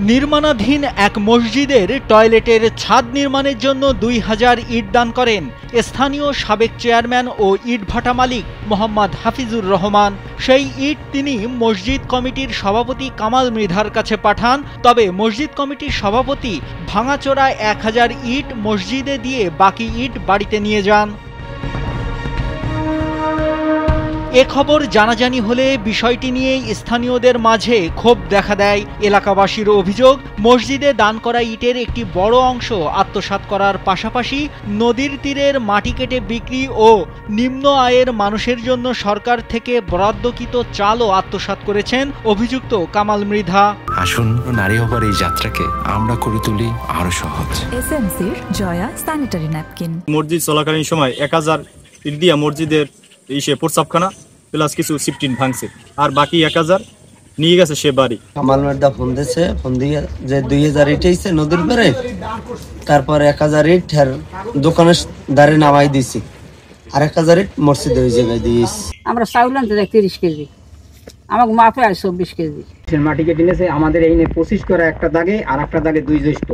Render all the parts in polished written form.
নির্মাণাধীন এক মসজিদের টয়লেটের ছাদ নির্মাণের জন্য ২,০০০ ইট দান করেন স্থানীয় সাবেক চেয়ারম্যান ও ইটভাটা মালিক মোহাম্মদ হাফিজুর রহমান। সেই ইট তিনি মসজিদ কমিটির সভাপতি কামাল মৃধার কাছে পাঠান। তবে মসজিদ কমিটির সভাপতি ভাঙাচোরা ১,০০০ ইট মসজিদে দিয়ে বাকি ইট বাড়িতে নিয়ে যান। এ খবর জানাজানি হলে বিষয়টি নিয়ে স্থানীয়দের মাঝে ক্ষোভ দেখা দেয়। এলাকাবাসীর অভিযোগ, মসজিদে দান করা ইটের একটি বড় অংশ আত্মসাৎ করার পাশাপাশি নদীর তীরের মাটি কেটে বিক্রি ও নিম্ন আয়ের মানুষের জন্য সরকার থেকে বরাদ্দকৃত চালও আত্মসাৎ করেছেন অভিযুক্ত কামাল মৃধা। আসুন নারী হবার এই যাত্রাকে আমরা করে তুলি আরো সহজ। এসএমসির জয়া স্যানিটারি ন্যাপকিন। মসজিদ চলাকালীন সময় ১,০০০ ইট দিয়া মসজিদের প্রস্রাবখানা প্লাস কিছু সিফটিন ভাঙছে, আর বাকি ১,০০০ নিয়ে গেছে সে বাড়ি। কামাল মৃধা ফোন দিয়েছে, ফোন দিয়ে যে ২,০০০ ইট হয়েছে নদীর পারে, তারপর ১,০০০ ইট দোকানের দ্বারে নামাই দিছি, আর ১,০০০ ইট মসজিদে ওই জায়গায় দিয়েছি। আমরা চাউল আনতে যাই ৩০ কেজি, আমাকে মাপে আর ২৪ কেজি। মাটি কেটে নিয়েছে আমাদের এই ২৫ করা একটা দাগে, আর একটা দাগে ২ জ্যৈষ্ঠ,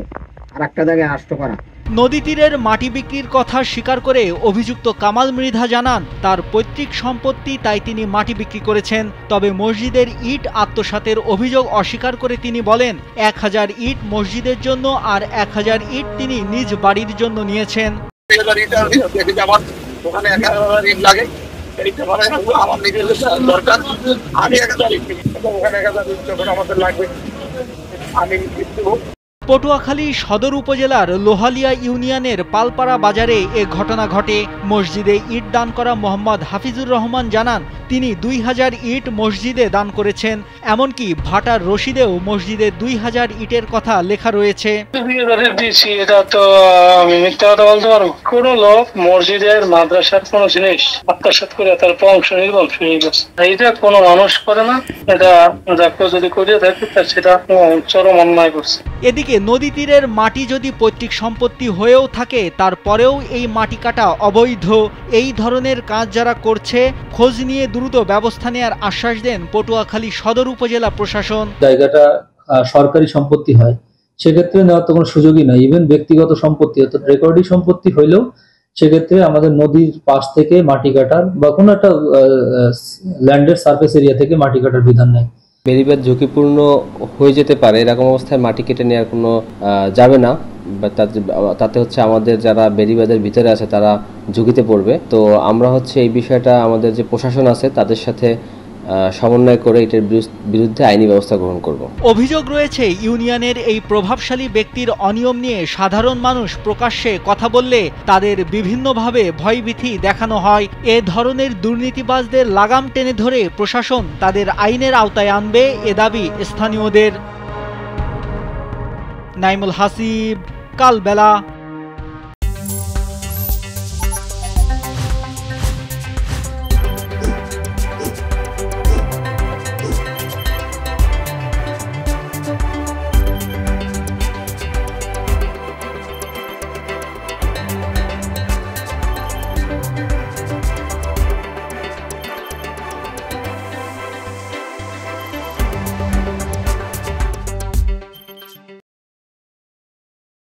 আর একটা দাগে ৮ করা। নদী তীরের মাটি বিক্রির কথা স্বীকার করে অভিযুক্ত কামাল মৃধা জানান, তার পৈতৃক সম্পত্তি, তাই তিনি মাটি বিক্রি করেছেন। তবে মসজিদের ইট আত্মসাতের অভিযোগ অস্বীকার করে তিনি বলেন, ১,০০০ ইট মসজিদের জন্য আর ১,০০০ ইট তিনি নিজ বাড়ির জন্য নিয়েছেন। পটুয়াখালী সদর উপজেলার লোহালিয়া ইউনিয়নের পালপাড়া বাজারে এ ঘটনা ঘটে। মসজিদে ইট দান করা মোহাম্মদ হাফিজুর রহমান জানান, তিনি ২,০০০ ইট মসজিদে দান করেছেন। এমনকি ভাটার রশিদেও মসজিদে ২,০০০ ইটের কথা লেখা রয়েছে। এটা তো আমি মিথ্যা কথা বলতে পারবো? কোন লোক মসজিদের মাদ্রাসার কোন জিনিস আত্মসাৎ করে তার অংশ নির্মাণ হয়ে গেছে, এটা কোনো মানুষ করে না। এটা যদি করিয়ে থাকে সেটা চরম অন্যায় করছে। এদিকে নদী তীরের মাটি যদি পৈতৃক সম্পত্তি হয়েও থাকে, তারপরেও এই মাটি কাটা অবৈধ। এই ধরনের কাজ যারা করছে, খোঁজ নিয়ে দ্রুত ব্যবস্থা নেওয়ার আশ্বাস দেন পটুয়াখালী সদর উপজেলা প্রশাসন। জায়গাটা সরকারি সম্পত্তি হয়, সেক্ষেত্রে নেওয়ার তো কোনো সুযোগই নাই। ইভেন ব্যক্তিগত সম্পত্তি অর্থাৎ রেকর্ডি সম্পত্তি হইলেও সেক্ষেত্রে আমাদের নদীর পাশ থেকে মাটি কাটার বা কোনো একটা ল্যান্ডের সার্ফেস এরিয়া থেকে মাটি কাটার বিধান নেই। বেড়িবাঁধ ঝুঁকিপূর্ণ হয়ে যেতে পারে, এরকম অবস্থায় মাটি কেটে নেওয়ার কোনো যাবে না। তাতে হচ্ছে আমাদের যারা বেড়িবাঁধের ভিতরে আছে তারা ঝুঁকিতে পড়বে। তো আমরা এই বিষয়টা আমাদের যে প্রশাসন আছে তাদের সাথে সমন্বয় করে এটার বিরুদ্ধে আইনি ব্যবস্থা গ্রহণ করব। অভিযোগ রয়েছে, ইউনিয়নের এই প্রভাবশালী ব্যক্তির অনিয়ম নিয়ে সাধারণ মানুষ প্রকাশ্যে কথা বললে তাদের বিভিন্নভাবে ভয়ভীতি দেখানো হয়। এ ধরনের দুর্নীতিবাজদের লাগাম টেনে ধরে প্রশাসন তাদের আইনের আওতায় আনবে, এ দাবি স্থানীয়দের। নাইমুল হাসিব, কালবেলা।